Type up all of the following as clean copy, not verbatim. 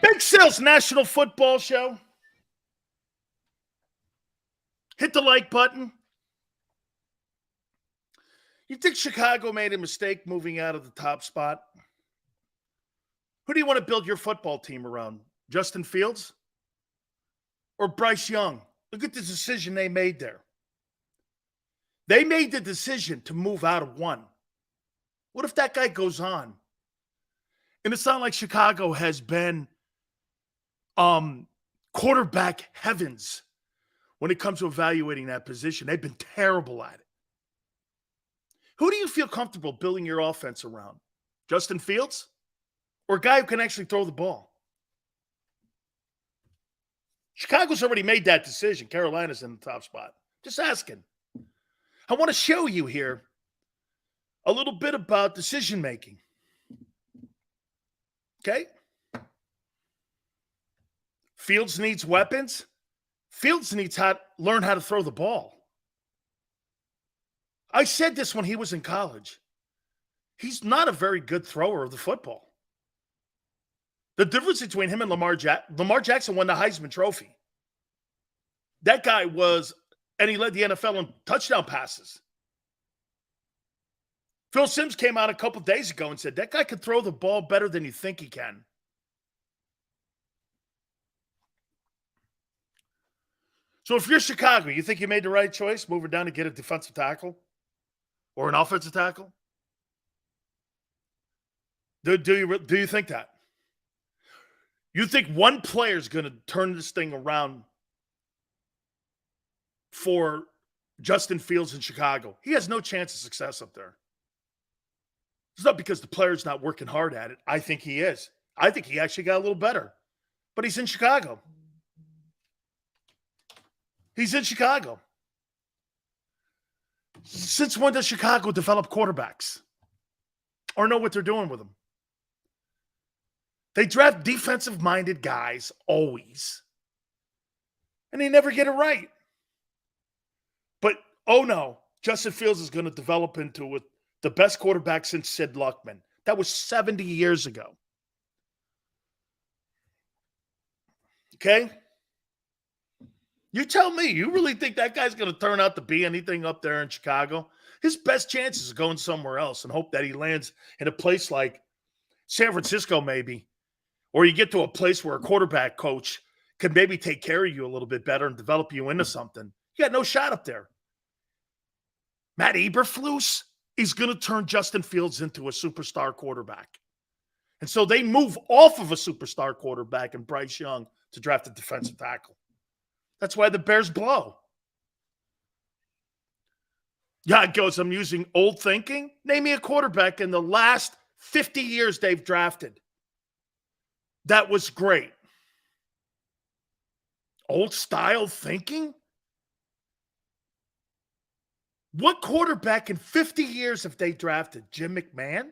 Big Sales National Football Show. Hit the like button. You think Chicago made a mistake moving out of the top spot? Who do you want to build your football team around? Justin Fields or Bryce Young? Look at the decision they made there. They made the decision to move out of one. What if that guy goes on? And it's not like Chicago has been quarterback heavens when it comes to evaluating that position. They've been terrible at it. Who do you feel comfortable building your offense around? Justin Fields or a guy who can actually throw the ball? Chicago's already made that decision. Carolina's in the top spot. Just asking. I want to show you here a little bit about decision making. Okay? Fields needs weapons. Fields needs to learn how to throw the ball. I said this when he was in college. He's not a very good thrower of the football. The difference between him and Lamar Jackson won the Heisman Trophy. That guy and he led the NFL in touchdown passes. Phil Simms came out a couple days ago and said, that guy can throw the ball better than you think he can. So if you're Chicago, you think you made the right choice, moving down to get a defensive tackle or an offensive tackle? Do you think that? You think one player is going to turn this thing around for Justin Fields in Chicago? He has no chance of success up there. It's not because the player's not working hard at it. I think he is. I think he actually got a little better. But he's in Chicago. He's in Chicago. Since when does Chicago develop quarterbacks or know what they're doing with them? They draft defensive-minded guys always, and they never get it right. But, oh no, Justin Fields is going to develop into the best quarterback since Sid Luckman. That was 70 years ago. Okay? You tell me, you really think that guy's going to turn out to be anything up there in Chicago? His best chances are going somewhere else and hope that he lands in a place like San Francisco maybe, or you get to a place where a quarterback coach can maybe take care of you a little bit better and develop you into something. You got no shot up there. Matt Eberflus is going to turn Justin Fields into a superstar quarterback. And so they move off of a superstar quarterback and Bryce Young to draft a defensive tackle. That's why the Bears blow. Yeah, it goes, I'm using old thinking. Name me a quarterback in the last 50 years they've drafted. That was great. Old style thinking? What quarterback in 50 years have they drafted? Jim McMahon?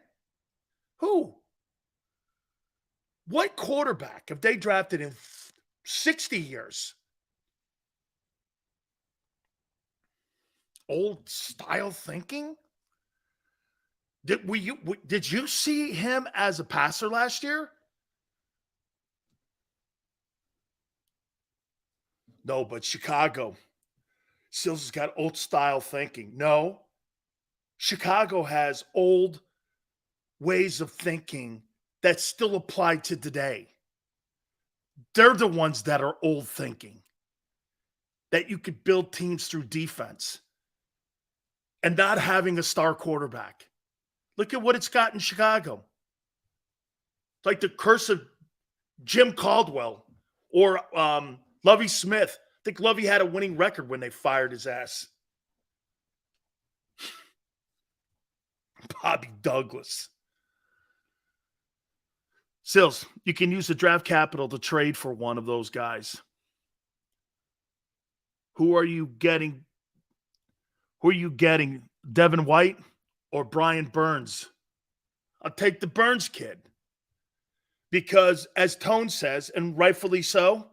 Who? What quarterback have they drafted in 60 years? Old style thinking? Did you see him as a passer last year? No, but Chicago. Sills has got old style thinking. No. Chicago has old ways of thinking that still apply to today. They're the ones that are old thinking. That you could build teams through defense. And not having a star quarterback. Look at what it's got in Chicago. It's like the curse of Jim Caldwell or Lovie Smith. I think Lovie had a winning record when they fired his ass. Bobby Douglas. Sills, you can use the draft capital to trade for one of those guys. Who are you getting? Who are you getting? Devin White or Brian Burns? I'll take the Burns kid. Because as Tone says, and rightfully so,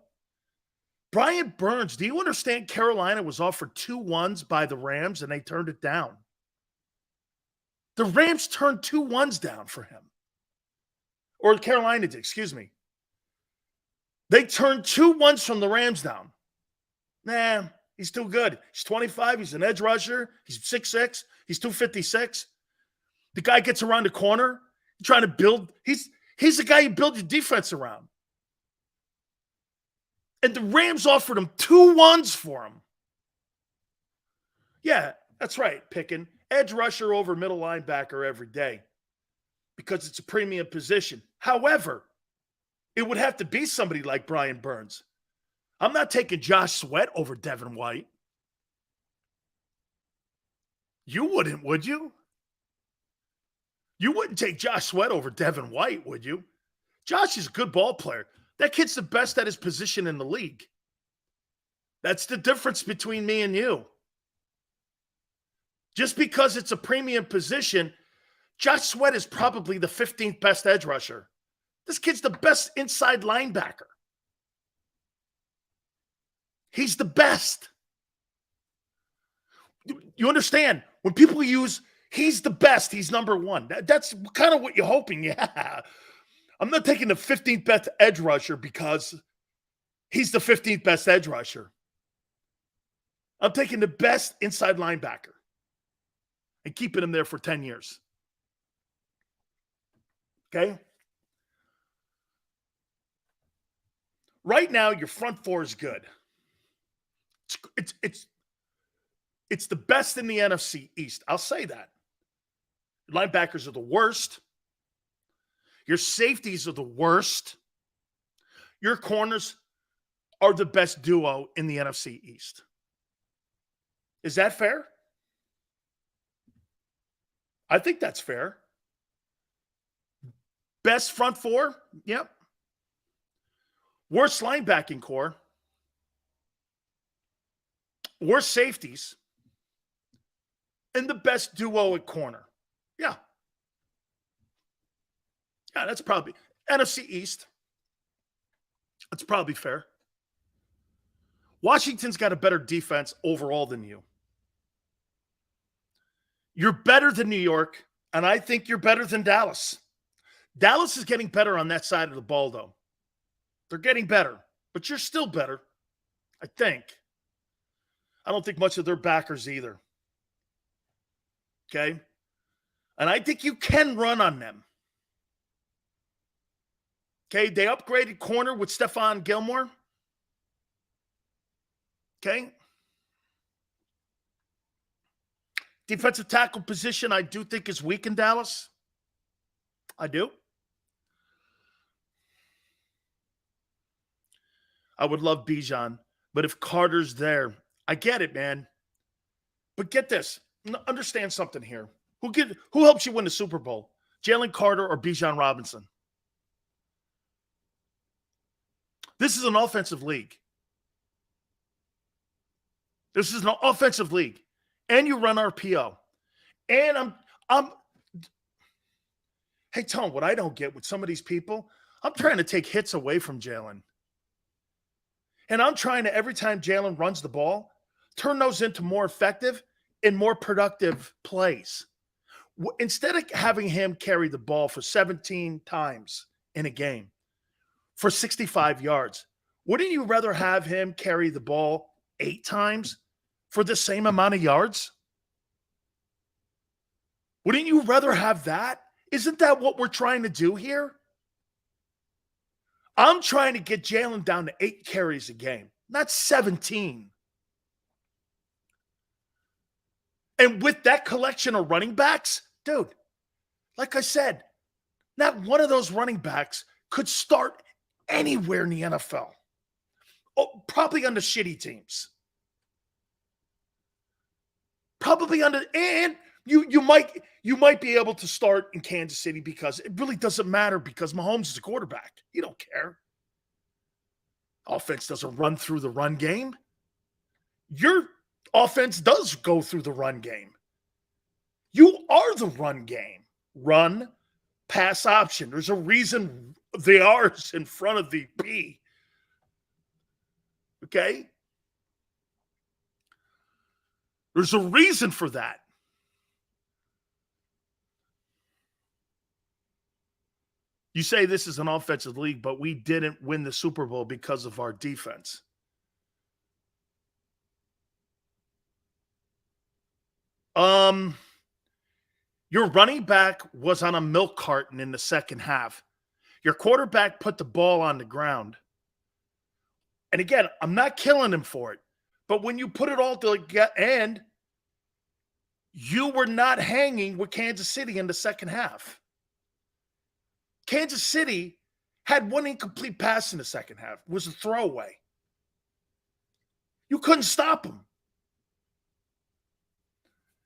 Brian Burns, do you understand Carolina was offered 2 ones by the Rams and they turned it down? The Rams turned 2 ones down for him. Or Carolina did, excuse me. They turned 2 ones from the Rams down. Nah, he's too good. He's 25. He's an edge rusher. He's 6'6". He's 256. The guy gets around the corner. Trying to build. He's the guy you build your defense around. And the Rams offered him 2 ones for him. Yeah, that's right, picking edge rusher over middle linebacker every day because it's a premium position. However, it would have to be somebody like Brian Burns. I'm not taking Josh Sweat over Devin White. You wouldn't, would you? You wouldn't take Josh Sweat over Devin White, would you? Josh is a good ball player. That kid's the best at his position in the league. That's the difference between me and you. Just because it's a premium position, Josh Sweat is probably the 15th best edge rusher. This kid's the best inside linebacker. He's the best. You understand? When people use, he's the best, he's number one. That's kind of what you're hoping. Yeah. I'm not taking the 15th best edge rusher because he's the 15th best edge rusher. I'm taking the best inside linebacker and keeping him there for 10 years. Okay? Right now, your front four is good. It's the best in the NFC East. I'll say that. Your linebackers are the worst. Your safeties are the worst. Your corners are the best duo in the NFC East. Is that fair? I think that's fair. Best front four? Yep. Worst linebacking core. Worst safeties. And the best duo at corner. Yeah. Yeah, that's probably NFC East. That's probably fair. Washington's got a better defense overall than you. You're better than New York, and I think you're better than Dallas. Dallas is getting better on that side of the ball, though. They're getting better, but you're still better, I think. I don't think much of their backers either. Okay? And I think you can run on them. Okay? They upgraded corner with Stephon Gilmore. Okay? Defensive tackle position, I do think is weak in Dallas. I do. I would love Bijan, but if Carter's there, I get it, man. But get this. Understand something here. Who helps you win the Super Bowl? Jalen Carter or Bijan Robinson? This is an offensive league. This is an offensive league. And you run RPO. And hey, Tone, what I don't get with some of these people, I'm trying to take hits away from Jalen. And I'm trying to, every time Jalen runs the ball, turn those into more effective and more productive plays. Instead of having him carry the ball for 17 times in a game for 65 yards, wouldn't you rather have him carry the ball 8 times for the same amount of yards? Wouldn't you rather have that? Isn't that what we're trying to do here? I'm trying to get Jalen down to 8 carries a game, not 17. And with that collection of running backs, dude, like I said, not one of those running backs could start anywhere in the NFL. Oh, probably on the shitty teams. Probably on the, and you might be able to start in Kansas City because it really doesn't matter because Mahomes is a quarterback. You don't care. Offense doesn't run through the run game. Your offense does go through the run game. You are the run game. Run, pass option. There's a reason the R's in front of the P. Okay? There's a reason for that. You say this is an offensive league, but we didn't win the Super Bowl because of our defense. Your running back was on a milk carton in the second half. Your quarterback put the ball on the ground. And again, I'm not killing him for it. But when you put it all together, and you were not hanging with Kansas City in the second half. Kansas City had one incomplete pass in the second half. It was a throwaway. You couldn't stop them.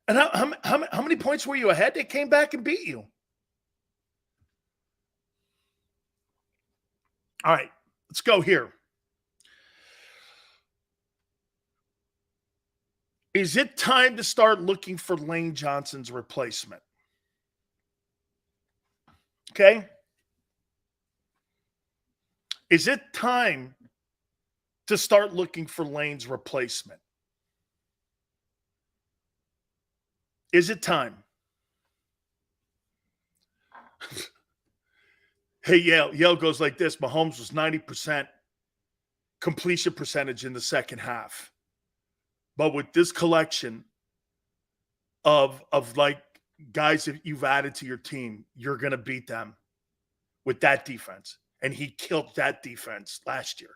And how many points were you ahead? They came back and beat you. All right, let's go here. Is it time to start looking for Lane Johnson's replacement? Okay. Is it time to start looking for Lane's replacement? Is it time? Hey, Yale goes like this. Mahomes was 90% completion percentage in the second half. But with this collection of like guys that you've added to your team, you're going to beat them with that defense. And he killed that defense last year.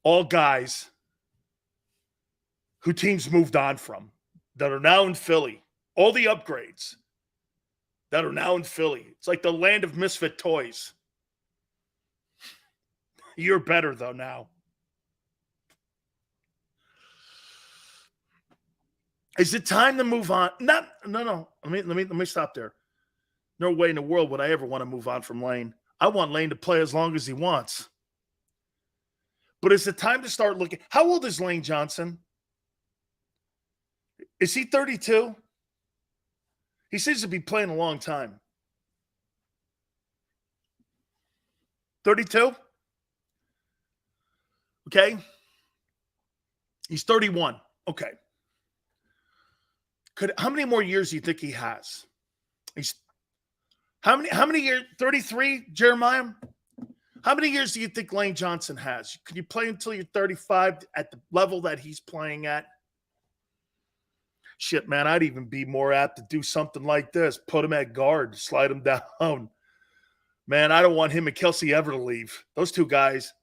All guys who teams moved on from that are now in Philly. All the upgrades that are now in Philly. It's like the land of misfit toys. You're better, though, now. Is it time to move on? No. Let me stop there. No way in the world would I ever want to move on from Lane. I want Lane to play as long as he wants. But is it time to start looking? How old is Lane Johnson? Is he 32? He seems to be playing a long time. 32? Okay. He's 31. Okay. How many more years do you think he has? How many years? 33, Jeremiah? How many years do you think Lane Johnson has? Can you play until you're 35 at the level that he's playing at? Shit, man, I'd even be more apt to do something like this. Put him at guard, slide him down. Man, I don't want him and Kelce ever to leave. Those two guys,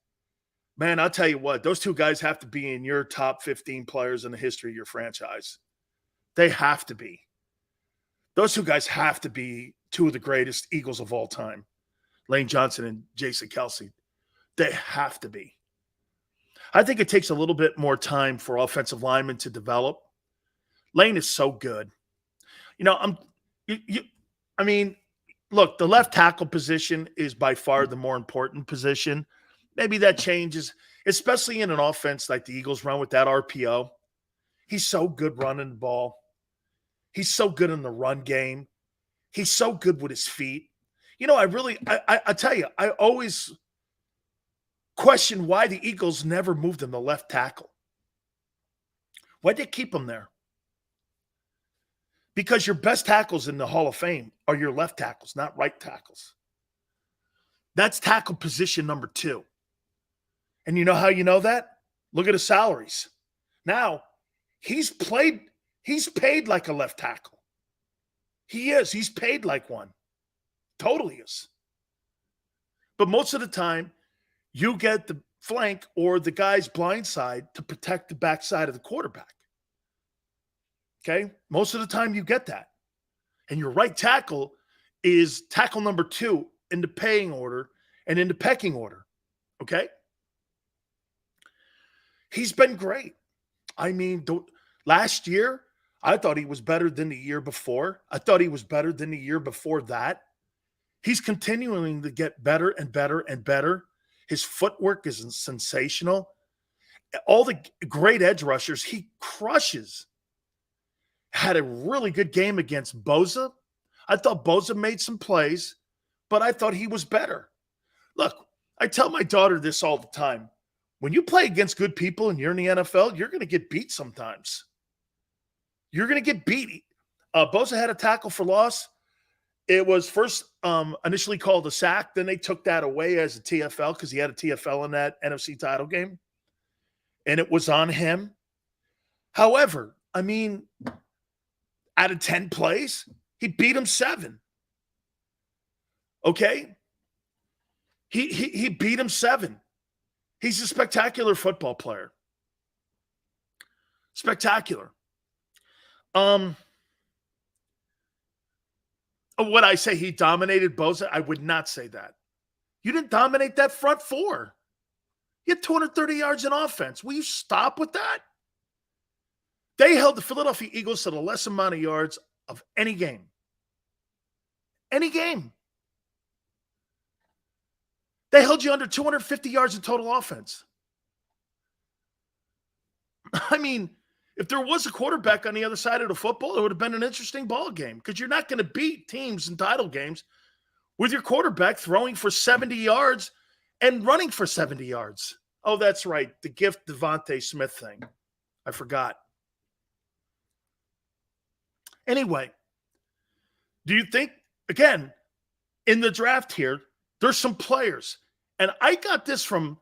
man, I'll tell you what, those two guys have to be in your top 15 players in the history of your franchise. They have to be. Those two guys have to be two of the greatest Eagles of all time. Lane Johnson and Jason Kelce. They have to be. I think it takes a little bit more time for offensive linemen to develop. Lane is so good. You know, look, the left tackle position is by far the more important position. Maybe that changes, especially in an offense like the Eagles run with that RPO. He's so good running the ball. He's so good in the run game. He's so good with his feet. You know, I tell you, I always question why the Eagles never moved him to left tackle. Why'd they keep him there? Because your best tackles in the Hall of Fame are your left tackles, not right tackles. That's tackle position number 2. And you know how you know that? Look at his salaries. Now, he's paid like a left tackle. He is. He's paid like one. Totally is. But most of the time, you get the flank or the guy's blind side to protect the backside of the quarterback. Okay? Most of the time you get that. And your right tackle is tackle number 2 in the paying order and in the pecking order. Okay? He's been great. I mean, last year, I thought he was better than the year before. I thought he was better than the year before that. He's continuing to get better and better and better. His footwork is sensational. All the great edge rushers, he crushes. Had a really good game against Bosa. I thought Bosa made some plays, but I thought he was better. Look, I tell my daughter this all the time. When you play against good people and you're in the NFL, you're going to get beat sometimes. You're going to get beat. Bosa had a tackle for loss. It was first initially called a sack. Then they took that away as a TFL because he had a TFL in that NFC title game. And it was on him. However, I mean, out of 10 plays, he beat him 7. Okay? He beat him 7. He's a spectacular football player. Spectacular. Would I say he dominated Bosa? I would not say that. You didn't dominate that front 4. You had 230 yards in offense. Will you stop with that? They held the Philadelphia Eagles to the less amount of yards of any game. Any game. They held you under 250 yards in total offense. I mean, if there was a quarterback on the other side of the football, it would have been an interesting ball game because you're not going to beat teams in title games with your quarterback throwing for 70 yards and running for 70 yards. Oh, that's right. The gift Devontae Smith thing. I forgot. Anyway, do you think, again, in the draft here, there's some players, and I got this from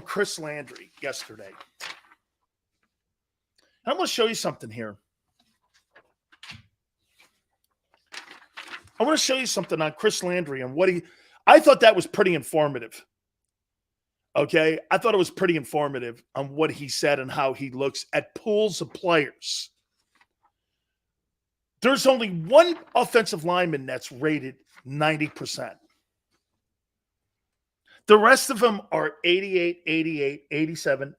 Chris Landry yesterday. I'm going to show you something here. I want to show you something on Chris Landry and I thought that was pretty informative. Okay? I thought it was pretty informative on what he said and how he looks at pools of players. There's only one offensive lineman that's rated 90%. The rest of them are 88, 88, 87,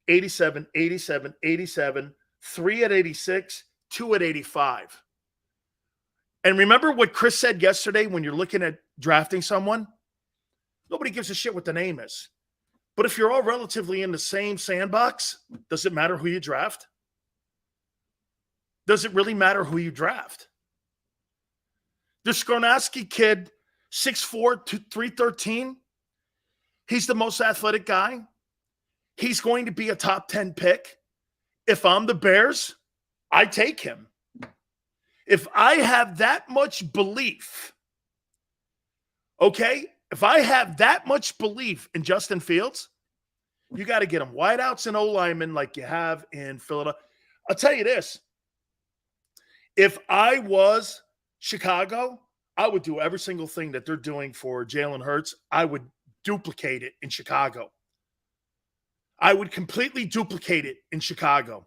87, 87, 87, 3 at 86, 2 at 85. And remember what Chris said yesterday when you're looking at drafting someone? Nobody gives a shit what the name is. But if you're all relatively in the same sandbox, does it matter who you draft? Does it really matter who you draft? The Skornowski kid, 6'4", 313, he's the most athletic guy. He's going to be a top 10 pick. If I'm the Bears, I take him. If I have that much belief, okay, if I have that much belief in Justin Fields, you got to get him wideouts and O-linemen like you have in Philadelphia. I'll tell you this. If I was Chicago, I would do every single thing that they're doing for Jalen Hurts. I would duplicate it in Chicago. I would completely duplicate it in Chicago.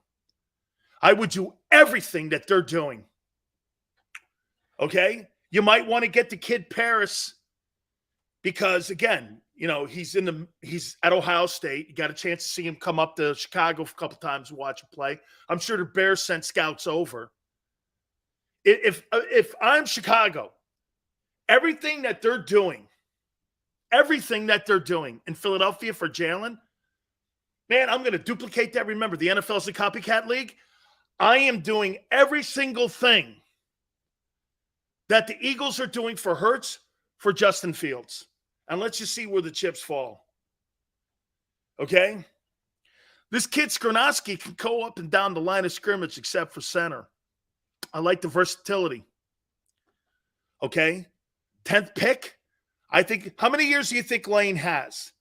I would do everything that they're doing. Okay? You might want to get the kid Paris because, again, you know, he's at Ohio State. You got a chance to see him come up to Chicago a couple times and watch him play. I'm sure the Bears sent scouts over. If I'm Chicago, everything that they're doing in Philadelphia for Jalen, man, I'm going to duplicate that. Remember, the NFL is a copycat league. I am doing every single thing that the Eagles are doing for Hurts for Justin Fields. And let's just see where the chips fall. Okay? This kid Skornowski can go up and down the line of scrimmage except for center. I like the versatility. Okay? 10th pick. I think, how many years do you think Lane has?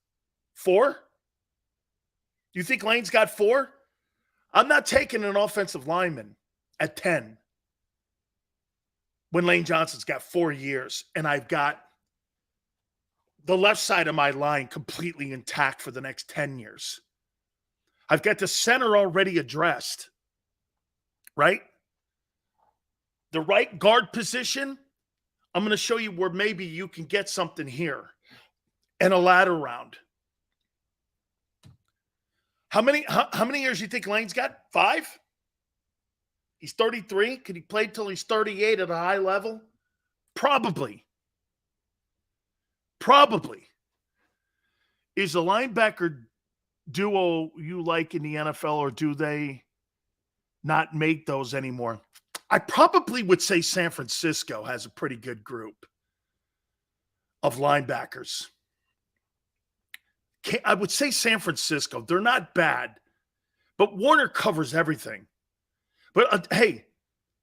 4? Do you think Lane's got 4? I'm not taking an offensive lineman at 10 when Lane Johnson's got 4 years and I've got the left side of my line completely intact for the next 10 years. I've got the center already addressed, right? The right guard position, I'm going to show you where maybe you can get something here and a ladder round. How many years do you think Lane's got? 5? He's 33. Could he play till he's 38 at a high level? Probably. Is a linebacker duo you like in the NFL, or do they not make those anymore? I probably would say San Francisco has a pretty good group of linebackers. I would say San Francisco. They're not bad, but Warner covers everything. But hey,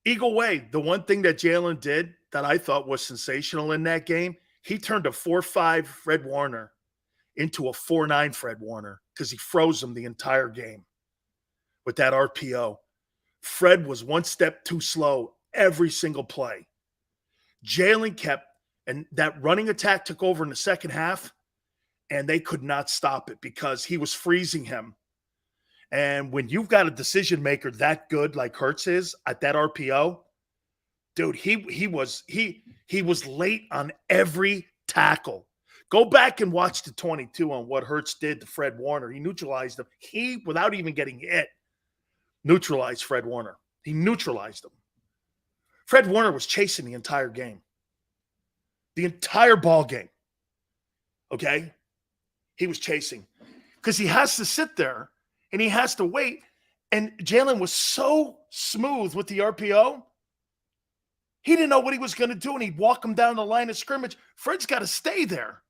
Eagle Way, the one thing that Jalen did that I thought was sensational in that game, he turned a 4-5 Fred Warner into a 4-9 Fred Warner because he froze him the entire game with that RPO. Fred was one step too slow every single play. Jalen kept, and that running attack took over in the second half, and they could not stop it because he was freezing him. And when you've got a decision maker that good like Hurts is at that RPO, dude, he was late on every tackle. Go back and watch the 22 on what Hurts did to Fred Warner. He neutralized him. He, without even getting hit, neutralized Fred Warner. He neutralized him. Fred Warner was chasing the entire game. The entire ball game. Okay? He was chasing. Because he has to sit there and he has to wait. And Jalen was so smooth with the RPO. He didn't know what he was going to do, and he'd walk him down the line of scrimmage. Fred's got to stay there.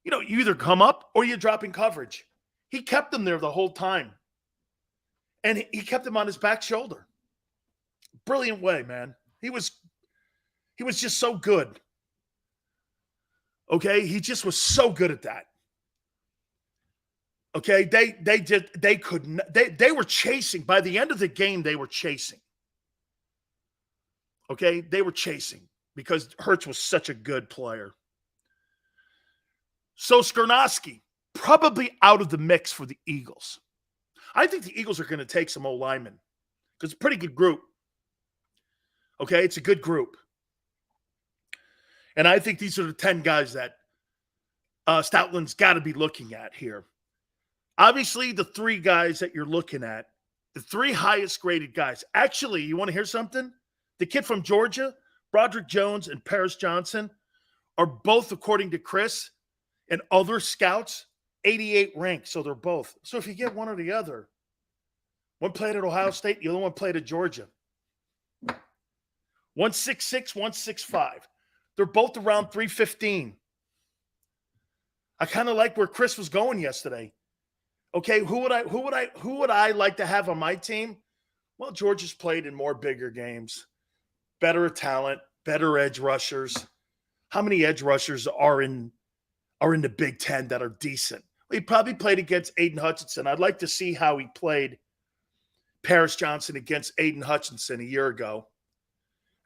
You know, you either come up or you're dropping coverage. He kept him there the whole time. And he kept him on his back shoulder. Brilliant way, man. He was just so good. Okay? He just was so good at that. Okay? They were chasing. By the end of the game, they were chasing. Okay? They were chasing because Hurts was such a good player. So Skornowski, probably out of the mix for the Eagles. I think the Eagles are going to take some old linemen because it's a pretty good group. Okay? It's a good group. And I think these are the 10 guys that Stoutland's got to be looking at here. Obviously, the 3 guys that you're looking at, the 3 highest graded guys. Actually, you want to hear something? The kid from Georgia, Broderick Jones and Paris Johnson, are both, according to Chris and other scouts, 88 ranked. So they're both. So if you get one or the other, one played at Ohio State, the other one played at Georgia. 166, 165. They're both around 315. I kind of like where Chris was going yesterday. Okay, who would I like to have on my team? Well, Georgia's played in more bigger games, better talent, better edge rushers. How many edge rushers are in the Big Ten that are decent? Well, he probably played against Aiden Hutchinson. I'd like to see how he played Paris Johnson against Aiden Hutchinson a year ago.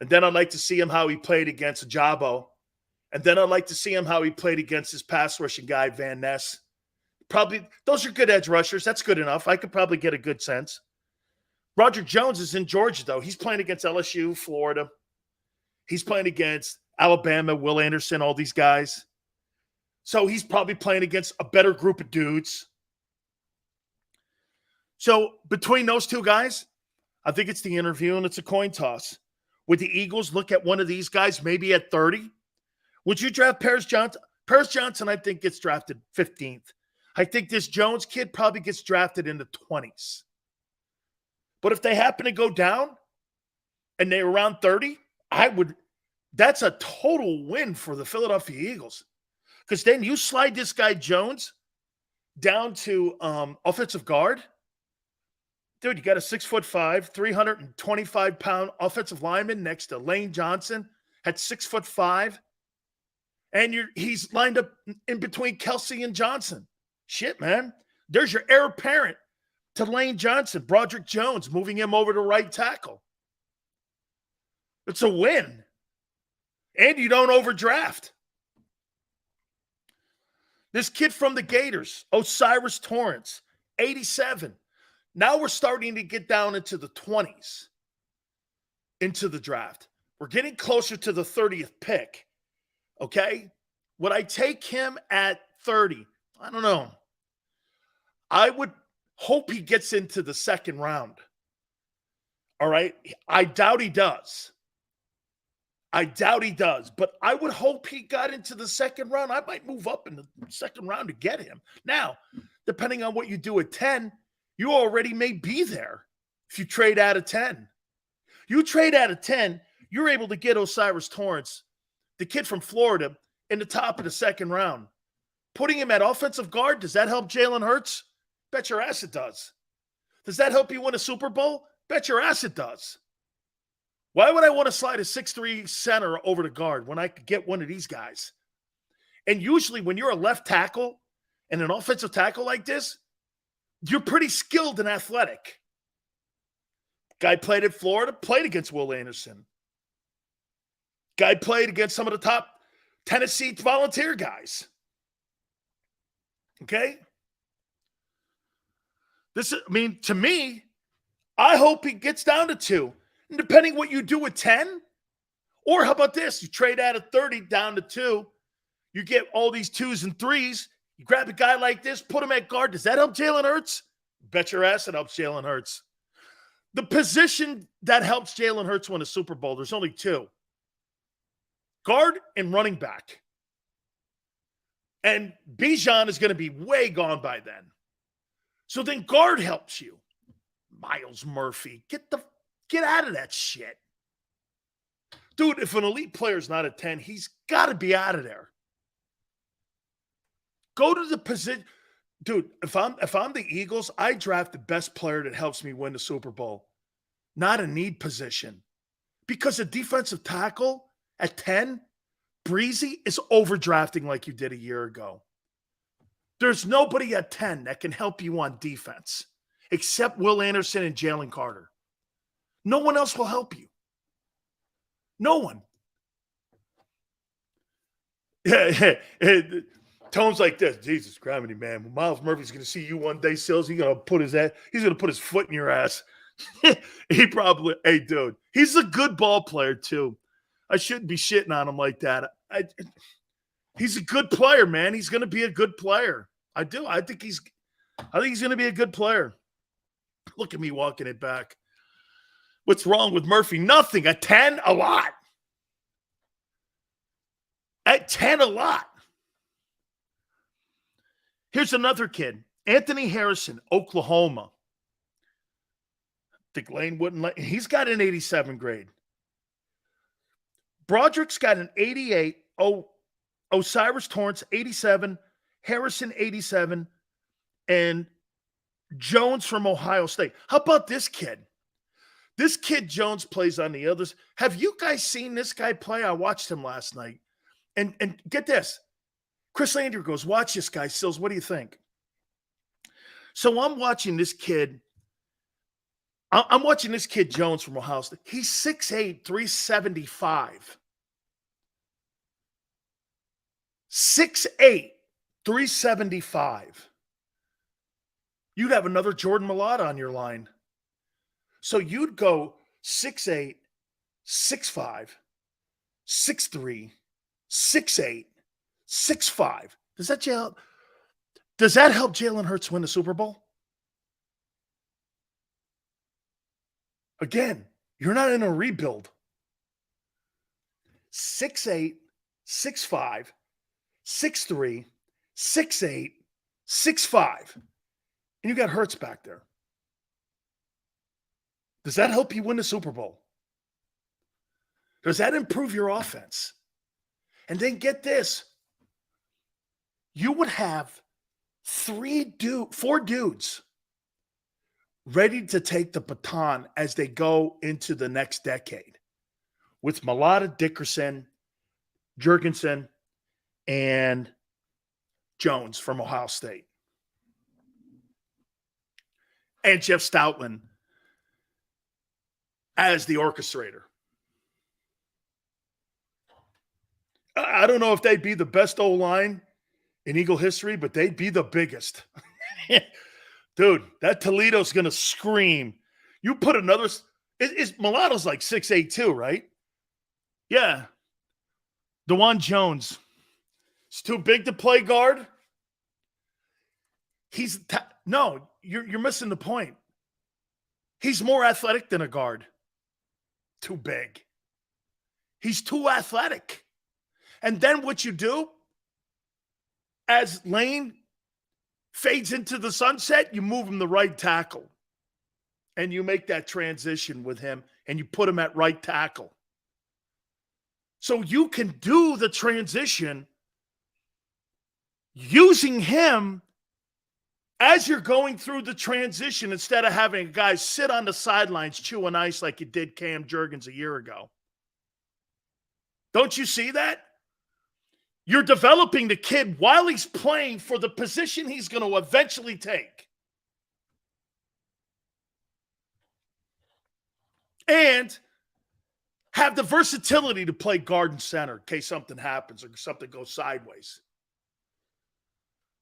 And then I'd like to see him how he played against Ajabo. And then I'd like to see him how he played against his pass rushing guy, Van Ness. Probably, those are good edge rushers. That's good enough. I could probably get a good sense. Roger Jones is in Georgia, though. He's playing against LSU, Florida. He's playing against Alabama, Will Anderson, all these guys. So he's probably playing against a better group of dudes. So between those 2 guys, I think it's the interview and it's a coin toss. Would the Eagles look at one of these guys maybe at 30? Would you draft Paris Johnson? Paris Johnson, I think, gets drafted 15th. I think this Jones kid probably gets drafted in the 20s. But if they happen to go down and they're around 30, that's a total win for the Philadelphia Eagles. Because then you slide this guy Jones down to offensive guard. Dude, you got a 6'5", 325-pound offensive lineman next to Lane Johnson at 6'5", and he's lined up in between Kelce and Johnson. Shit, man. There's your heir apparent to Lane Johnson, Broderick Jones, moving him over to right tackle. It's a win. And you don't overdraft. This kid from the Gators, Osiris Torrance, 87. Now we're starting to get down into the 20s into the draft. We're getting closer to the 30th pick. Okay? Would I take him at 30? I don't know. I would hope he gets into the second round. All right? I doubt he does. But I would hope he got into the second round. I might move up in the second round to get him. Now, depending on what you do at 10, you already may be there if you trade out of 10. You trade out of 10, you're able to get Osiris Torrance, the kid from Florida, in the top of the second round. Putting him at offensive guard, does that help Jalen Hurts? Bet your ass it does. Does that help you win a Super Bowl? Bet your ass it does. Why would I want to slide a 6'3" center over to guard when I could get one of these guys? And usually when you're a left tackle and an offensive tackle like this, you're pretty skilled and athletic. Guy played at Florida, played against Will Anderson. Guy played against some of the top Tennessee volunteer guys. Okay? To me, I hope he gets down to 2. And depending what you do with 10, or how about this? You trade out of 30 down to 2. You get all these 2s and 3s. You grab a guy like this, put him at guard. Does that help Jalen Hurts? Bet your ass it helps Jalen Hurts. The position that helps Jalen Hurts win a Super Bowl, there's only 2. Guard and running back. And Bijan is going to be way gone by then. So then guard helps you. Myles Murphy, get out of that shit. Dude, if an elite player is not a 10, he's got to be out of there. Go to the position. Dude, if I'm the Eagles, I draft the best player that helps me win the Super Bowl, not a need position. Because a defensive tackle at 10, Breezy, is overdrafting like you did a year ago. There's nobody at 10 that can help you on defense except Will Anderson and Jalen Carter. No one else will help you. No one. Tone's like this. Jesus Christ, man. Myles Murphy's going to see you one day, Sills. He's going to put his foot in your ass. He probably, hey, dude, he's a good ball player too. I shouldn't be shitting on him like that. He's a good player, man. He's going to be a good player. I do. I think he's going to be a good player. Look at me walking it back. What's wrong with Murphy? Nothing. At 10, a lot. At 10, a lot. Here's another kid. Anthony Harrison, Oklahoma. I think Lane wouldn't let. He's got an 87 grade. Broderick's got an 88. Osiris Torrance, 87. Harrison, 87. And Jones from Ohio State. How about this kid? This kid Jones plays on the others. Have you guys seen this guy play? I watched him last night. And get this. Chris Landry goes, watch this guy. Sills, what do you think? So I'm watching this kid. I'm watching this kid Jones from Ohio State. He's 6'8", 375. 6'8", 375. You'd have another Jordan Mailata on your line. So you'd go 6'8", 6'5", 6'3", 6'8", 6'5". Does that help Jalen Hurts win the Super Bowl? Again, you're not in a rebuild. 6'8", 6'5", 6'3", 6'8", 6'5". And you got Hurts back there. Does that help you win the Super Bowl? Does that improve your offense? And then get this. You would have 4 dudes ready to take the baton as they go into the next decade with Mailata, Dickerson, Jurgensen, and Jones from Ohio State. And Jeff Stoutland as the orchestrator. I don't know if they'd be the best O-line in Eagle history, but they'd be the biggest. Dude, that Toledo's going to scream. You put another – Milato's like 6'8" too, right? Yeah. DeJuan Jones. He's too big to play guard. No, you're missing the point. He's more athletic than a guard. Too big. He's too athletic. And then what you do, as Lane fades into the sunset, you move him to right tackle. And you make that transition with him, and you put him at right tackle. So you can do the transition using him as you're going through the transition, instead of having guys sit on the sidelines chewing ice like you did Cam Jurgens a year ago. Don't you see that? You're developing the kid while he's playing for the position he's going to eventually take. And have the versatility to play guard and center in case something happens or something goes sideways.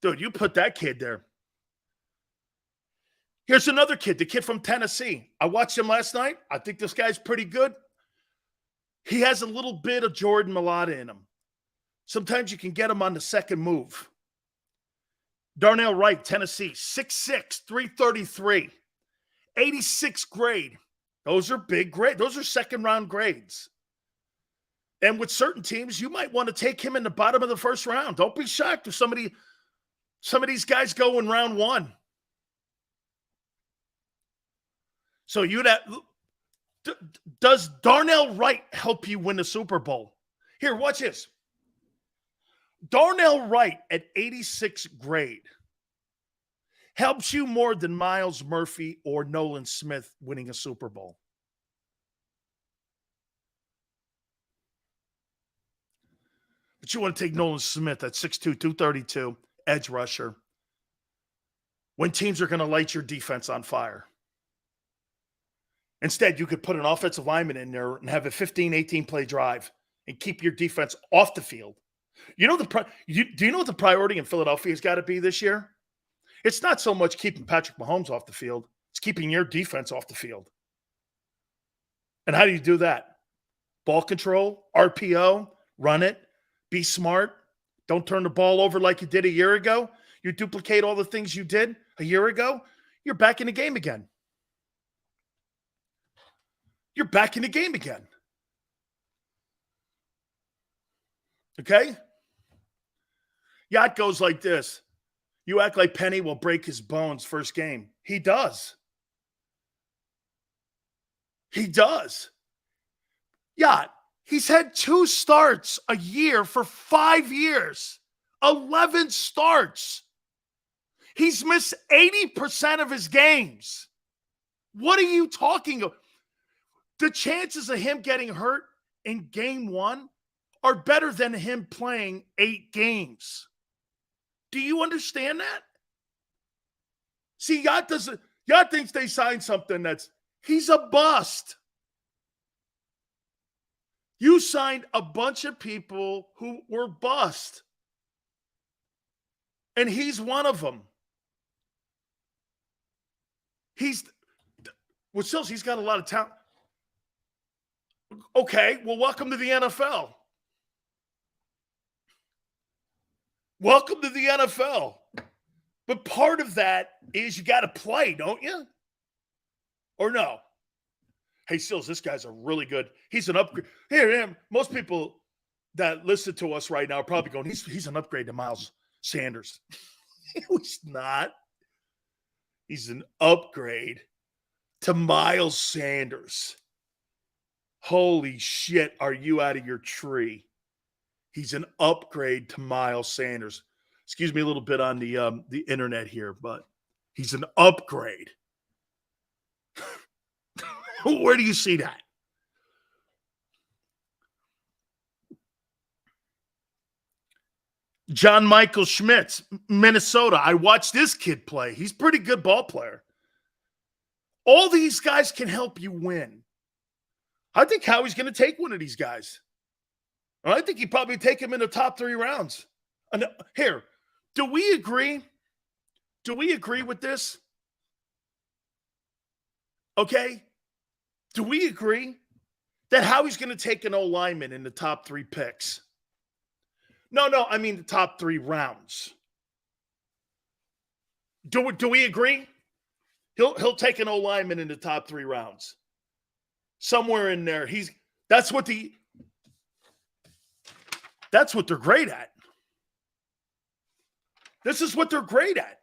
Dude, you put that kid there. Here's another kid, the kid from Tennessee. I watched him last night. I think this guy's pretty good. He has a little bit of Jordan Mailata in him. Sometimes you can get him on the second move. Darnell Wright, Tennessee, 6'6", 333, 86th grade. Those are big grades. Those are second-round grades. And with certain teams, you might want to take him in the bottom of the first round. Don't be shocked if some of these guys go in round one. So does Darnell Wright help you win the Super Bowl? Here, watch this. Darnell Wright at 86th grade helps you more than Myles Murphy or Nolan Smith winning a Super Bowl. But you want to take Nolan Smith at 6'2", 232, edge rusher, when teams are going to light your defense on fire. Instead, you could put an offensive lineman in there and have a 15, 18-play drive and keep your defense off the field. You know do you know what the priority in Philadelphia has got to be this year? It's not so much keeping Patrick Mahomes off the field. It's keeping your defense off the field. And how do you do that? Ball control, RPO, run it, be smart. Don't turn the ball over like you did a year ago. You duplicate all the things you did a year ago, you're back in the game again. You're back in the game again. Okay? Yacht goes like this. You act like Penny will break his bones first game. He does. He does. Yacht, he's had 2 starts a year for 5 years. 11 starts. He's missed 80% of his games. What are you talking about? The chances of him getting hurt in game 1 are better than him playing 8 games. Do you understand that? See, Yacht thinks they signed something he's a bust. You signed a bunch of people who were bust. And he's one of them. He's got a lot of talent. Okay, well, welcome to the NFL. Welcome to the NFL. But part of that is you got to play, don't you? Or no? Hey, Sills, this guy's a really good. He's an upgrade. Here, most people that listen to us right now are probably going, he's an upgrade to Miles Sanders. He's not. He's an upgrade to Miles Sanders. Holy shit, are you out of your tree? He's an upgrade to Miles Sanders. Excuse me a little bit on the internet here, but he's an upgrade. Where do you see that? John Michael Schmitz, Minnesota. I watched this kid play. He's a pretty good ball player. All these guys can help you win. I think Howie's going to take one of these guys. I think he'd probably take him in the top 3 rounds. And here, do we agree? Do we agree with this? Okay. Do we agree that Howie's going to take an O-lineman in the top 3 picks? No, I mean the top 3 rounds. Do we agree? He'll take an O-lineman in the top 3 rounds. Somewhere in there. That's what they're great at. This is what they're great at.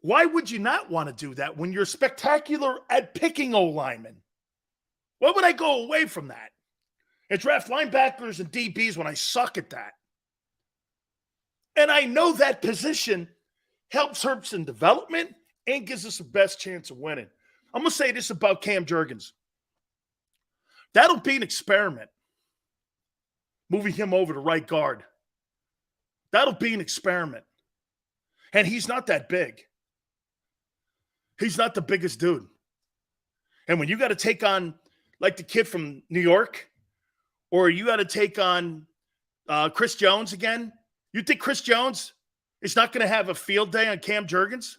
Why would you not want to do that when you're spectacular at picking O-linemen? Why would I go away from that and draft linebackers and DBs when I suck at that? And I know that position helps Herbst in development and gives us the best chance of winning. I'm going to say this about Cam Jurgens. That'll be an experiment, moving him over to right guard. That'll be an experiment. And he's not that big. He's not the biggest dude. And when you got to take on, like the kid from New York, or you got to take on Chris Jones again, you think Chris Jones is not going to have a field day on Cam Jurgens?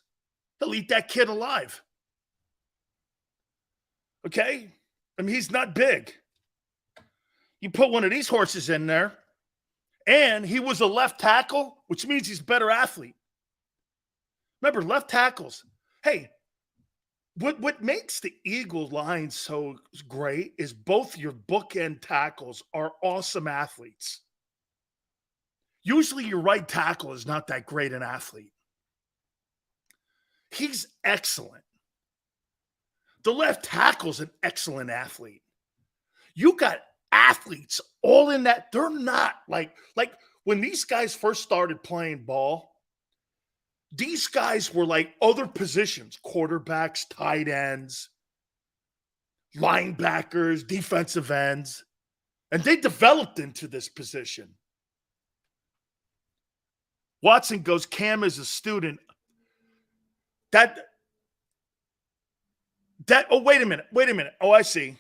He'll eat that kid alive. Okay? I mean, he's not big. You put one of these horses in there, and he was a left tackle, which means he's a better athlete. Remember, left tackles. Hey, what makes the Eagle line so great is both your bookend tackles are awesome athletes. Usually your right tackle is not that great an athlete. He's excellent. The left tackle's an excellent athlete. You got athletes all in that. They're not like when these guys first started playing ball, these guys were like other positions, quarterbacks, tight ends, linebackers, defensive ends, and they developed into this position. Watson goes, Cam is a student. Wait a minute. Oh, I see.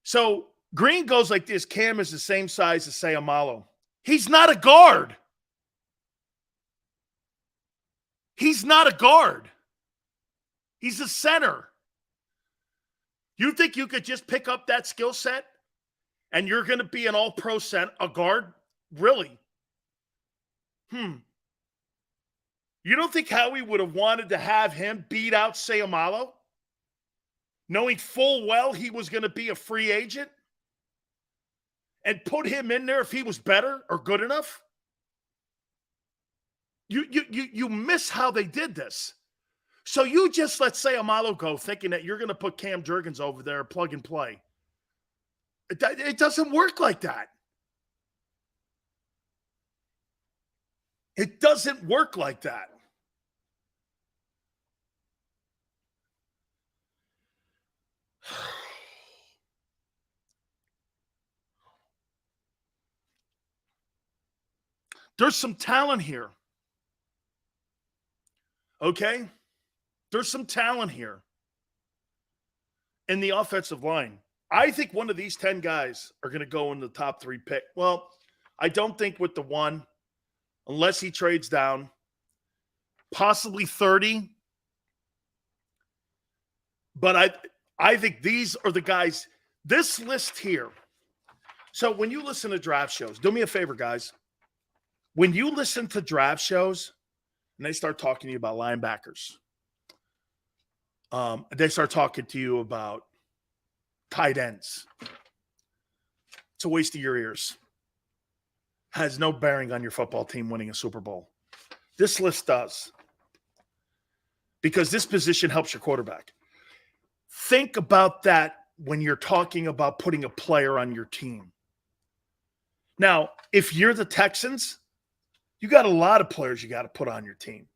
So Green goes like this, Cam is the same size as Sayamalo. He's not a guard. He's not a guard. He's a center. You think you could just pick up that skill set and you're going to be an all-pro a guard? Really? You don't think Howie would have wanted to have him beat out Sayamalo, knowing full well he was going to be a free agent, and put him in there if he was better or good enough? You miss how they did this. So you just let Sayamalo go thinking that you're going to put Cam Jurgens over there, plug and play. It doesn't work like that. It doesn't work like that. There's some talent here. Okay? There's some talent here in the offensive line. I think one of these 10 guys are going to go in the top 3 pick. Well, I don't think with the 1, unless he trades down, possibly 30. But I think these are the guys, this list here. So when you listen to draft shows, do me a favor, guys. When you listen to draft shows and they start talking to you about linebackers, they start talking to you about tight ends, it's a waste of your ears. Has no bearing on your football team winning a Super Bowl. This list does. Because this position helps your quarterback. Think about that when you're talking about putting a player on your team. Now, if you're the Texans, you got a lot of players you got to put on your team.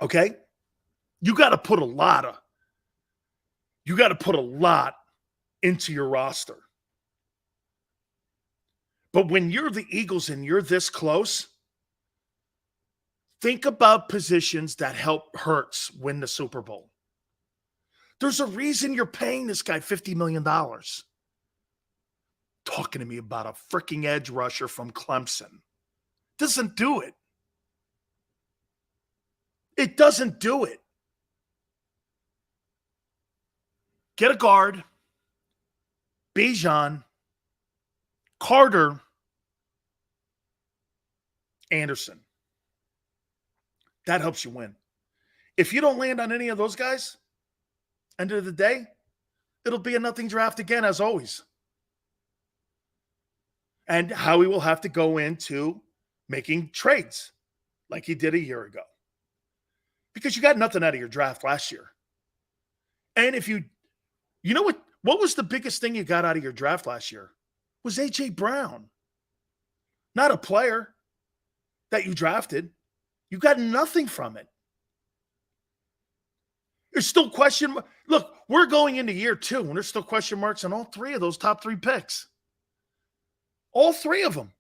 Okay? You got to put a lot into your roster. But when you're the Eagles and you're this close, think about positions that help Hurts win the Super Bowl. There's a reason you're paying this guy $50 million. Talking to me about a freaking edge rusher from Clemson. Doesn't do it. It doesn't do it. Get a guard, Bijan, Carter, Anderson. That helps you win. If you don't land on any of those guys, end of the day, it'll be a nothing draft again, as always. And Howie will have to go into making trades like he did a year ago. Because you got nothing out of your draft last year. And if you know what was the biggest thing you got out of your draft last year? Was A.J. Brown. not a player that you drafted. You got nothing from it. There's still question. Look, we're going into year 2, and there's still question marks on all 3 of those top 3 picks. All 3 of them.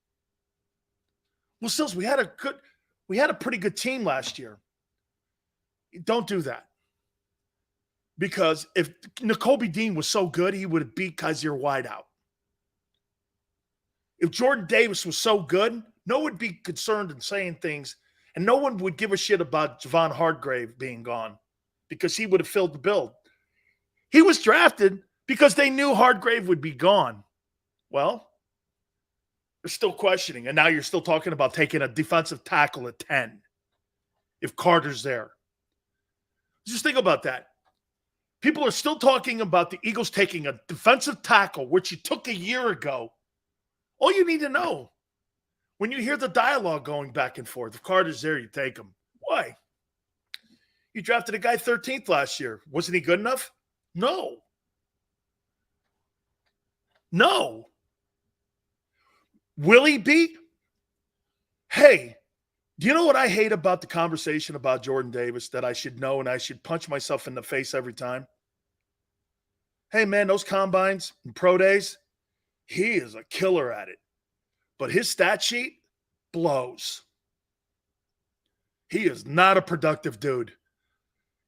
Well, Sills, we had a pretty good team last year. Don't do that. Because if Nakobe Dean was so good, he would have beat Kaiser White out. If Jordan Davis was so good, no one would be concerned in saying things, and no one would give a shit about Javon Hargrave being gone because he would have filled the bill. He was drafted because they knew Hargrave would be gone. Well, they're still questioning, and now you're still talking about taking a defensive tackle at 10 if Carter's there. Just think about that. People are still talking about the Eagles taking a defensive tackle, which you took a year ago. All you need to know, when you hear the dialogue going back and forth, if Carter's there, you take him. Why? You drafted a guy 13th last year. Wasn't he good enough? No. No. Will he be? Hey, do you know what I hate about the conversation about Jordan Davis that I should know and I should punch myself in the face every time? Hey, man, those combines and pro days, he is a killer at it. But his stat sheet blows. He is not a productive dude.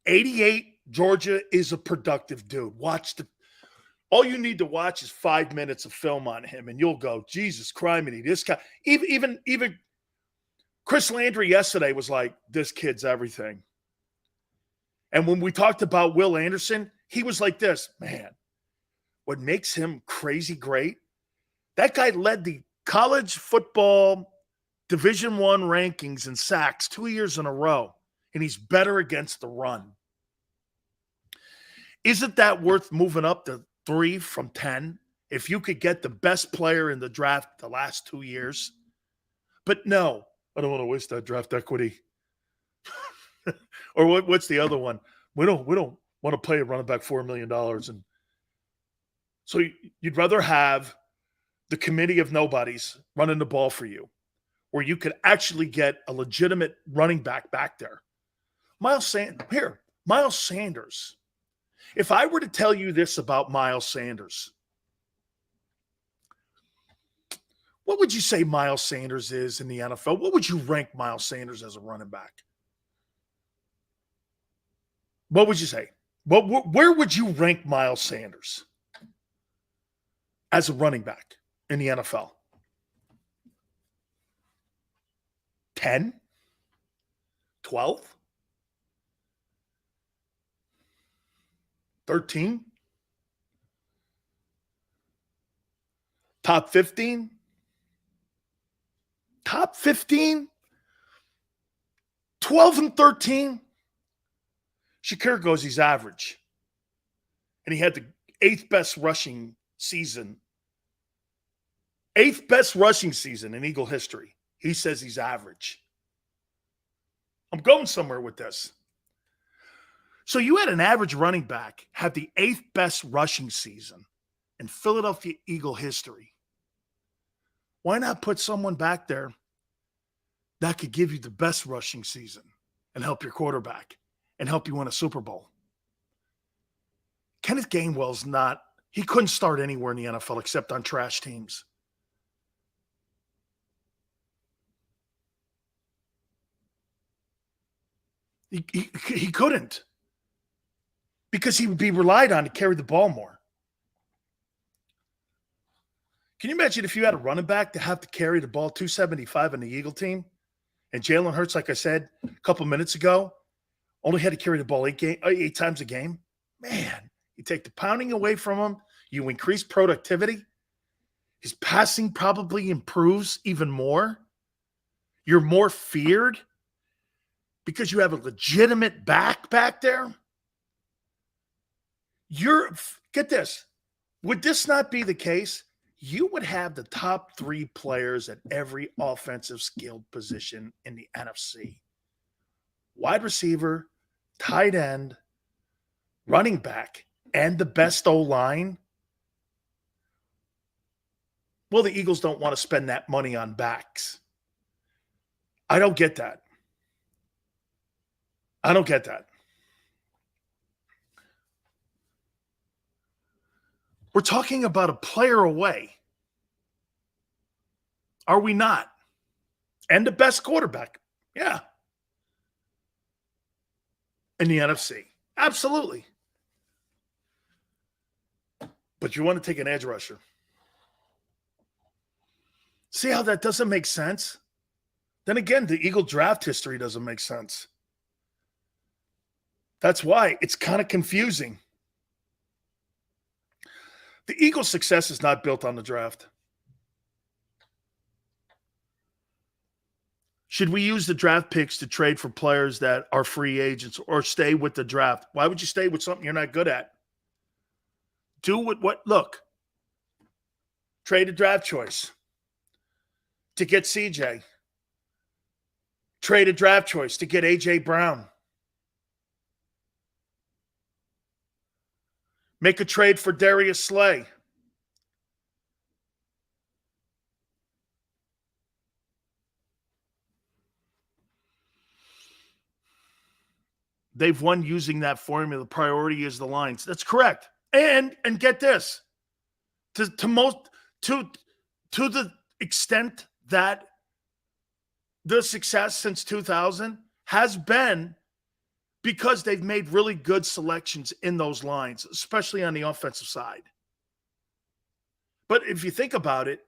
88, Georgia is a productive dude. All you need to watch is 5 minutes of film on him, and you'll go, Jesus criminy, this guy. Even Chris Landry yesterday was like, this kid's everything. And when we talked about Will Anderson, he was like this, man, what makes him crazy great, that guy led the college football Division I rankings in sacks 2 years in a row, and he's better against the run. Isn't that worth moving up to 3 from 10 if you could get the best player in the draft the last 2 years? But no, I don't want to waste that draft equity. Or what's the other one? We don't want to pay a running back $4 million. And so you'd rather have the committee of nobodies running the ball for you, where you could actually get a legitimate running back there. Miles Sanders. If I were to tell you this about Miles Sanders, what would you say Miles Sanders is in the NFL? What would you rank Miles Sanders as a running back? What would you say? Where would you rank Miles Sanders as a running back in the NFL? 10? 12? 13? Top 15? Top 15? 12 and 13? Shakir goes, he's average. And he had the 8th best rushing season. 8th best rushing season in Eagle history. He says he's average. I'm going somewhere with this. So you had an average running back have the 8th best rushing season in Philadelphia Eagle history. Why not put someone back there that could give you the best rushing season and help your quarterback and help you win a Super Bowl? Kenneth Gainwell's he couldn't start anywhere in the NFL except on trash teams. He couldn't, because he would be relied on to carry the ball more. Can you imagine if you had a running back to have to carry the ball 275 on the Eagle team, and Jalen Hurts, like I said a couple minutes ago, only had to carry the ball 8 times a game? Man, you take the pounding away from him, you increase productivity, his passing probably improves even more. You're more feared because you have a legitimate back there. Get this. Would this not be the case? You would have the top 3 players at every offensive skilled position in the NFC. Wide receiver, tight end, running back, and the best O-line. Well, the Eagles don't want to spend that money on backs. I don't get that. I don't get that. We're talking about a player away. Are we not? And the best quarterback. Yeah. In the NFC. Absolutely. But you want to take an edge rusher. See how that doesn't make sense? Then again, the Eagle draft history doesn't make sense. That's why it's kind of confusing. The Eagles' success is not built on the draft. Should we use the draft picks to trade for players that are free agents or stay with the draft? Why would you stay with something you're not good at? Do look, trade a draft choice to get CJ. Trade a draft choice to get A.J. Brown. Make a trade for Darius Slay. They've won using that formula. The priority is the lines. That's correct. And get this. To the extent that the success since 2000 has been because they've made really good selections in those lines, especially on the offensive side. But if you think about it,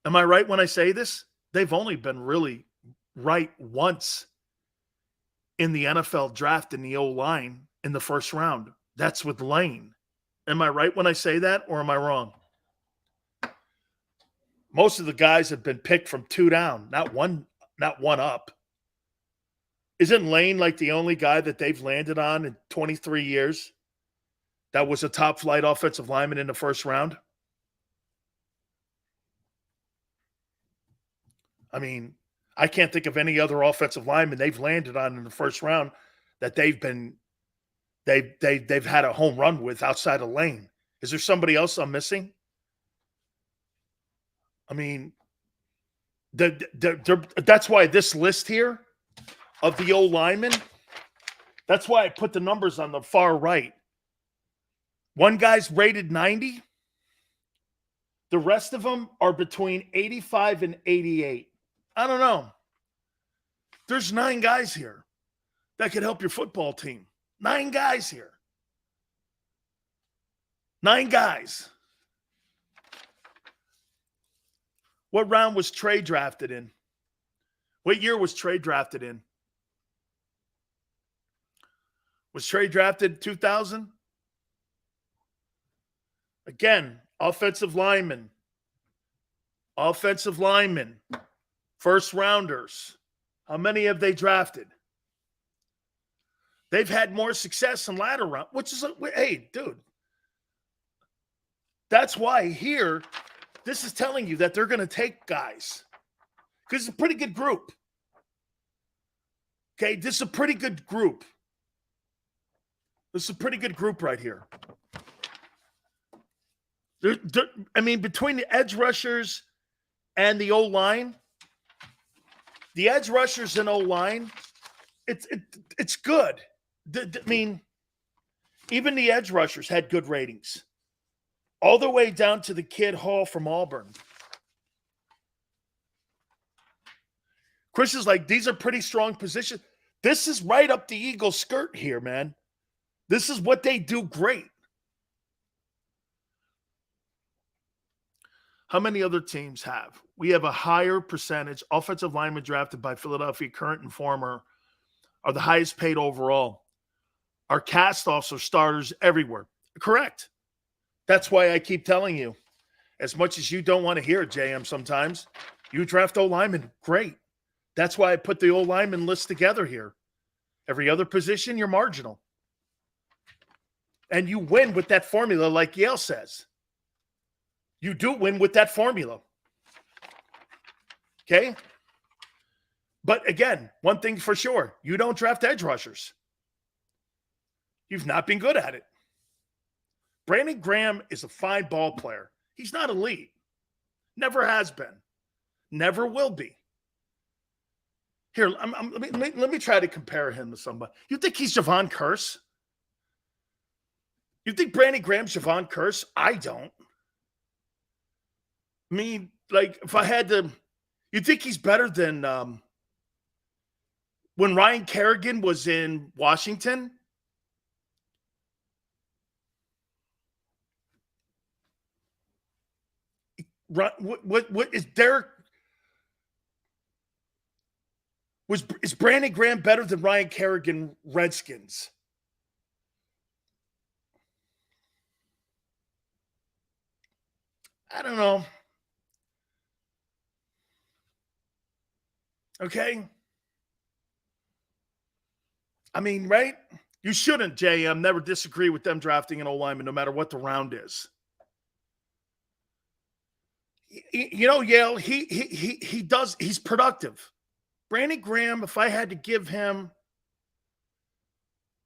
am I right when I say this? They've only been really right once in the NFL draft in the O-line in the first round. That's with Lane. Am I right when I say that, or am I wrong? Most of the guys have been picked from 2 down, not one up. Isn't Lane like the only guy that they've landed on in 23 years that was a top flight offensive lineman in the first round? I mean, I can't think of any other offensive lineman they've landed on in the first round that they've had a home run with outside of Lane. Is there somebody else I'm missing? I mean, that's why this list here of the old linemen, that's why I put the numbers on the far right. One guy's rated 90. The rest of them are between 85 and 88. I don't know. There's 9 guys here that could help your football team. 9 guys here. 9 guys. What round was Trey drafted in? What year was Trey drafted in? Was Trey drafted 2000? Again, offensive linemen. First rounders. How many have they drafted? They've had more success in latter round, which is, hey, dude. That's why here, this is telling you that they're going to take guys. Because it's a pretty good group. Okay, this is a pretty good group. This is a pretty good group right here. Between the edge rushers and the O-line, the edge rushers and O-line, it's good. Even the edge rushers had good ratings. All the way down to the kid Hall from Auburn. Chris is like, these are pretty strong positions. This is right up the Eagles' skirt here, man. This is what they do great. How many other teams have? We have a higher percentage. Offensive linemen drafted by Philadelphia, current and former, are the highest paid overall. Our cast-offs are starters everywhere. Correct. That's why I keep telling you, as much as you don't want to hear it, JM, sometimes, you draft O-linemen, great. That's why I put the O-lineman list together here. Every other position, you're marginal. And you win with that formula, like Yale says. You do win with that formula. Okay? But again, one thing for sure, you don't draft edge rushers. You've not been good at it. Brandon Graham is a fine ball player. He's not elite. Never has been. Never will be. Here, let me try to compare him to somebody. You think he's Javon Curse? You think Brandon Graham's Javon Curse? I don't. I mean, like, if I had to, you think he's better than when Ryan Kerrigan was in Washington? What is Derek? Is Brandon Graham better than Ryan Kerrigan Redskins? I don't know. Okay. I mean, right? You shouldn't, JM, never disagree with them drafting an O-lineman no matter what the round is. You know, Yale, he does, he's productive. Brandon Graham, if I had to give him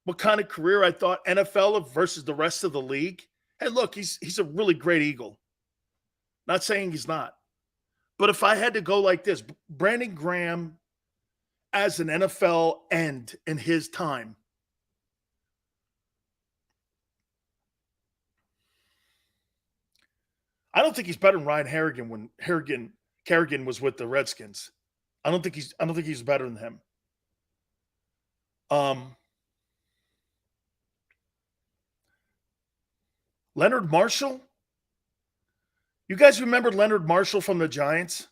what kind of career I thought NFL versus the rest of the league, hey, look, he's a really great Eagle. Not saying he's not. But if I had to go like this, Brandon Graham as an NFL end in his time, I don't think he's better than Ryan Kerrigan when Kerrigan was with the Redskins. I don't think he's better than him. Leonard Marshall? You guys remember Leonard Marshall from the Giants?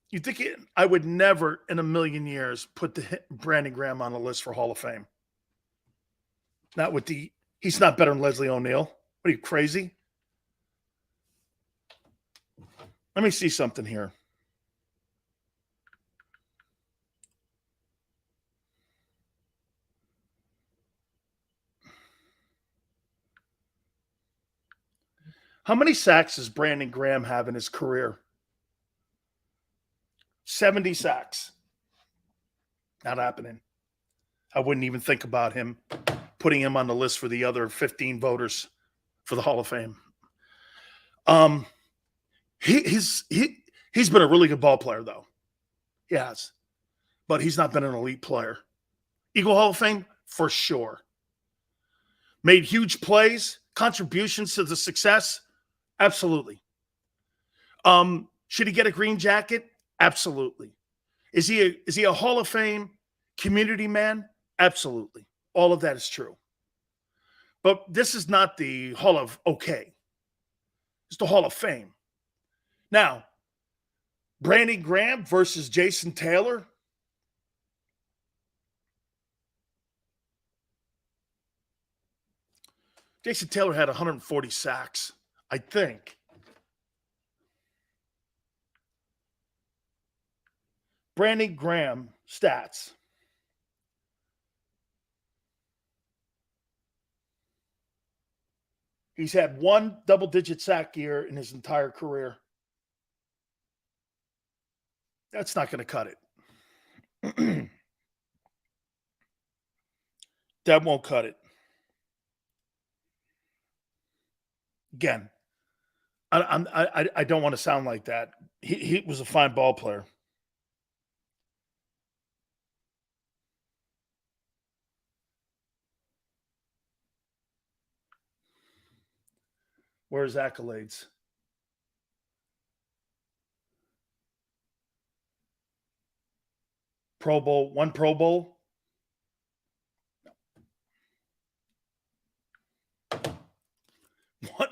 You think I would never in a million years put the Brandon Graham on the list for Hall of Fame. Not with he's not better than Leslie O'Neal. What are you, crazy? Let me see something here. How many sacks does Brandon Graham have in his career? 70 sacks. Not happening. I wouldn't even think about putting him on the list for the other 15 voters for the Hall of Fame. He's been a really good ball player, though. He has. But he's not been an elite player. Eagle Hall of Fame, for sure. Made huge plays, contributions to the success, absolutely. Should he get a green jacket? Absolutely. Is he a Hall of Fame community man? Absolutely. All of that is true. But this is not the Hall of Okay. It's the Hall of Fame. Now, Brandon Graham versus Jason Taylor. Jason Taylor had 140 sacks, I think. Brandon Graham stats. He's had one double-digit sack year in his entire career. That's not going to cut it. That won't cut it. Again, I don't want to sound like that. He was a fine ball player. Where's accolades? Pro Bowl, one Pro Bowl.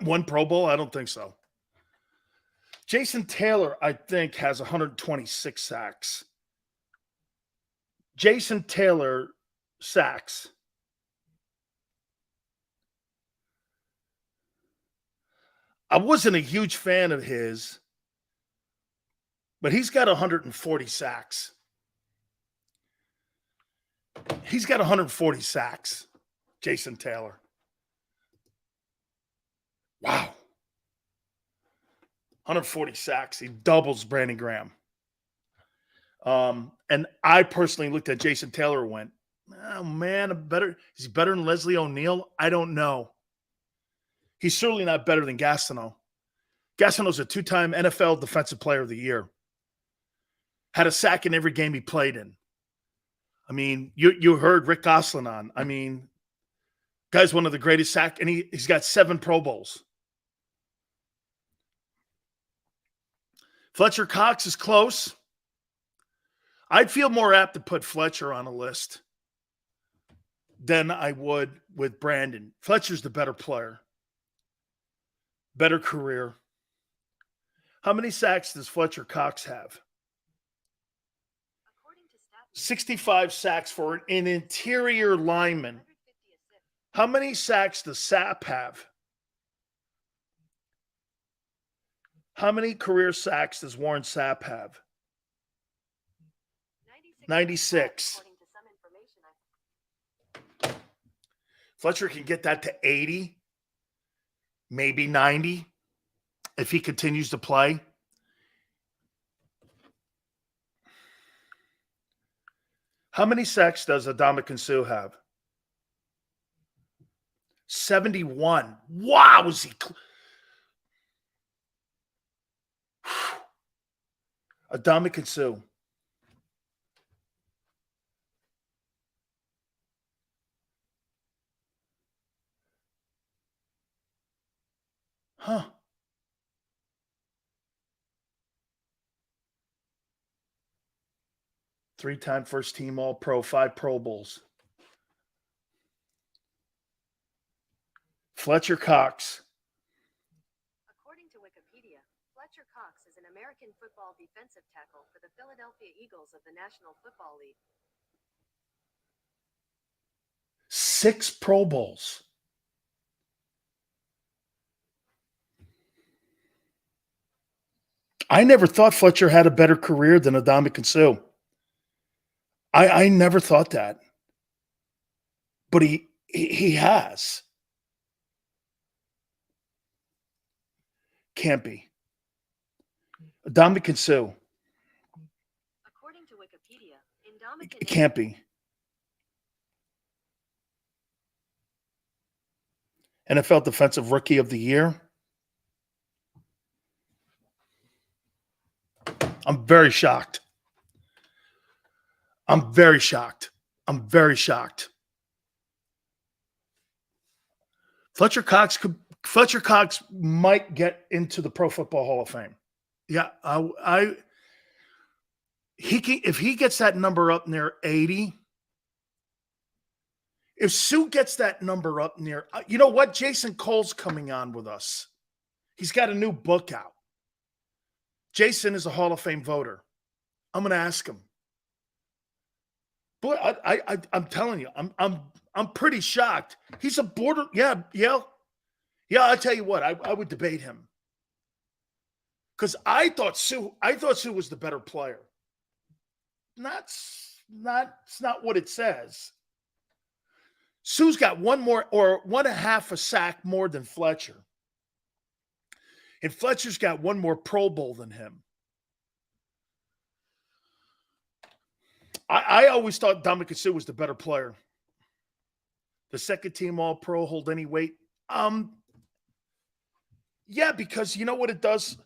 One Pro Bowl? I don't think so. Jason Taylor, I think, has 126 sacks. Jason Taylor sacks. I wasn't a huge fan of his, but he's got 140 sacks. He's got 140 sacks, Jason Taylor. Wow. 140 sacks. He doubles Brandon Graham. And I personally looked at Jason Taylor and went, oh, man, is he better than Leslie O'Neal? I don't know. He's certainly not better than Gastineau. Gastineau's a 2-time NFL Defensive Player of the Year. Had a sack in every game he played in. I mean, you heard Rick Gosselin on. I mean, guy's one of the greatest sack, and he's got 7 Pro Bowls. Fletcher Cox is close. I'd feel more apt to put Fletcher on a list than I would with Brandon. Fletcher's the better player. Better career. How many sacks does Fletcher Cox have? 65 sacks for an interior lineman. How many sacks does Sapp have? How many career sacks does Warren Sapp have? 96. Fletcher can get that to 80, maybe 90 if he continues to play. How many sacks does Ndamukong Suh have? 71. Wow, is he Ndamukong Suh. Huh. Three-time first-team All-Pro, 5 Pro Bowls. Fletcher Cox. According to Wikipedia, Fletcher Cox is an American football defensive tackle for the Philadelphia Eagles of the National Football League. 6 Pro Bowls. I never thought Fletcher had a better career than Ndamukong Suh. I never thought that. But he has. Can't be. Ndamukong Suh. According to Wikipedia, It can't be. NFL Defensive Rookie of the Year. I'm very shocked. I'm very shocked. Fletcher Cox might get into the Pro Football Hall of Fame. Yeah, if he gets that number up near 80, if Suh gets that number up near, you know what? Jason Cole's coming on with us. He's got a new book out. Jason is a Hall of Fame voter. I'm going to ask him. Boy, I'm telling you, I'm pretty shocked. He's a border. Yeah. I'll tell you what, I would debate him because I thought Suh was the better player. That's not what it says. Suh's got one more or 1.5 a sack more than Fletcher. And Fletcher's got one more Pro Bowl than him. I always thought Ndamukong Suh was the better player. The second team All-Pro, hold any weight? Yeah, because you know what it does?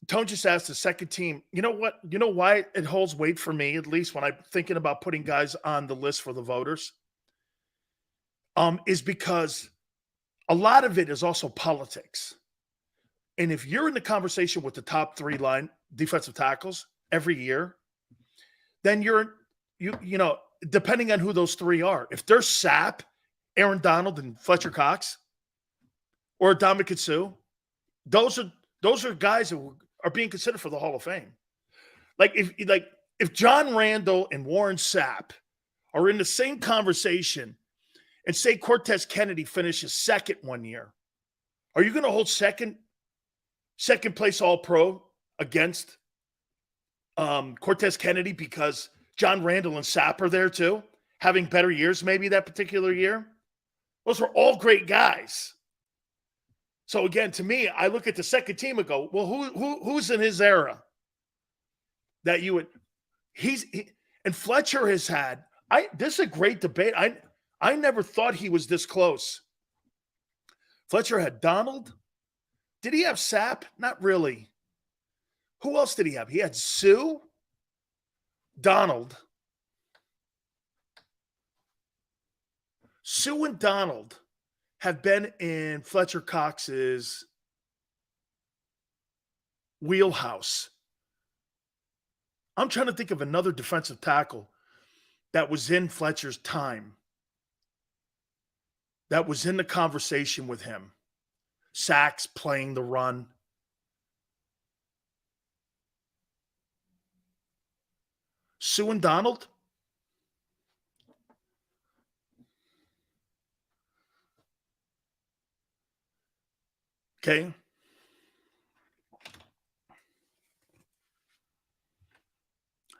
Tone just asked the second team. You know what? You know why it holds weight for me, at least when I'm thinking about putting guys on the list for the voters? Is because a lot of it is also politics. And if you're in the conversation with the top 3 line defensive tackles every year, then you know, depending on who those 3 are, if they're Sapp, Aaron Donald, and Fletcher Cox, or Ndamukong Suh, those are guys who are being considered for the Hall of Fame. Like if John Randall and Warren Sapp are in the same conversation, and say Cortez Kennedy finishes second one year, are you going to hold second place All-Pro against Cortez Kennedy because John Randall and Sapp are there too, having better years maybe that particular year? Those were all great guys. So again, to me, I look at the second team and go, well, who's in his era that you would? And Fletcher has had. This is a great debate. I never thought he was this close. Fletcher had Donald. Did he have Sapp? Not really. Who else did he have? He had Sue, Donald. Sue and Donald have been in Fletcher Cox's wheelhouse. I'm trying to think of another defensive tackle that was in Fletcher's time, that was in the conversation with him. Sacks, playing the run. Sue and Donald? Okay.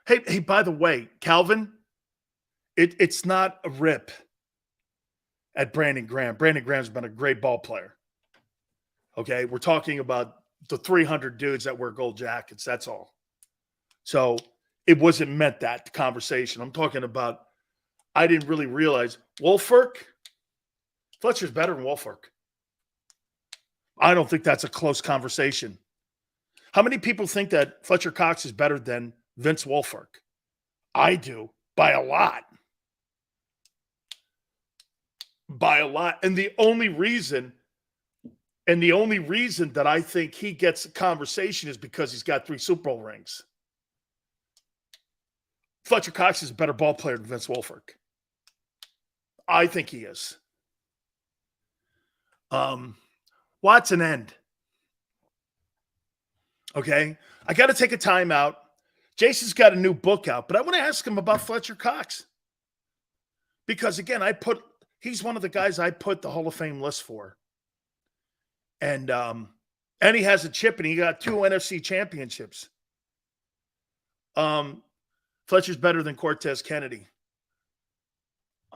Hey, by the way, Calvin, it's not a rip at Brandon Graham. Brandon Graham's been a great ball player. Okay, we're talking about the 300 dudes that wear gold jackets. That's all. So it wasn't meant that conversation. I'm talking about, I didn't really realize Wolfirk, Fletcher's better than Wolfirk. I don't think that's a close conversation. How many people think that Fletcher Cox is better than Vince Wolfirk? I do, by a lot. By a lot. And the only reason that I think he gets a conversation is because he's got 3 Super Bowl rings. Fletcher Cox is a better ball player than Vince Wolfirk. I think he is. Watson end. Okay? I got to take a timeout. Jason's got a new book out, but I want to ask him about Fletcher Cox. Because, again, he's one of the guys I put the Hall of Fame list for. And he has a chip, and he got 2 NFC championships. Fletcher's better than Cortez Kennedy.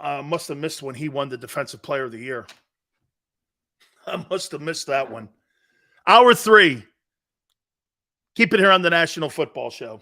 Must have missed when he won the Defensive Player of the Year. I must have missed that one. Hour 3. Keep it here on the National Football Show.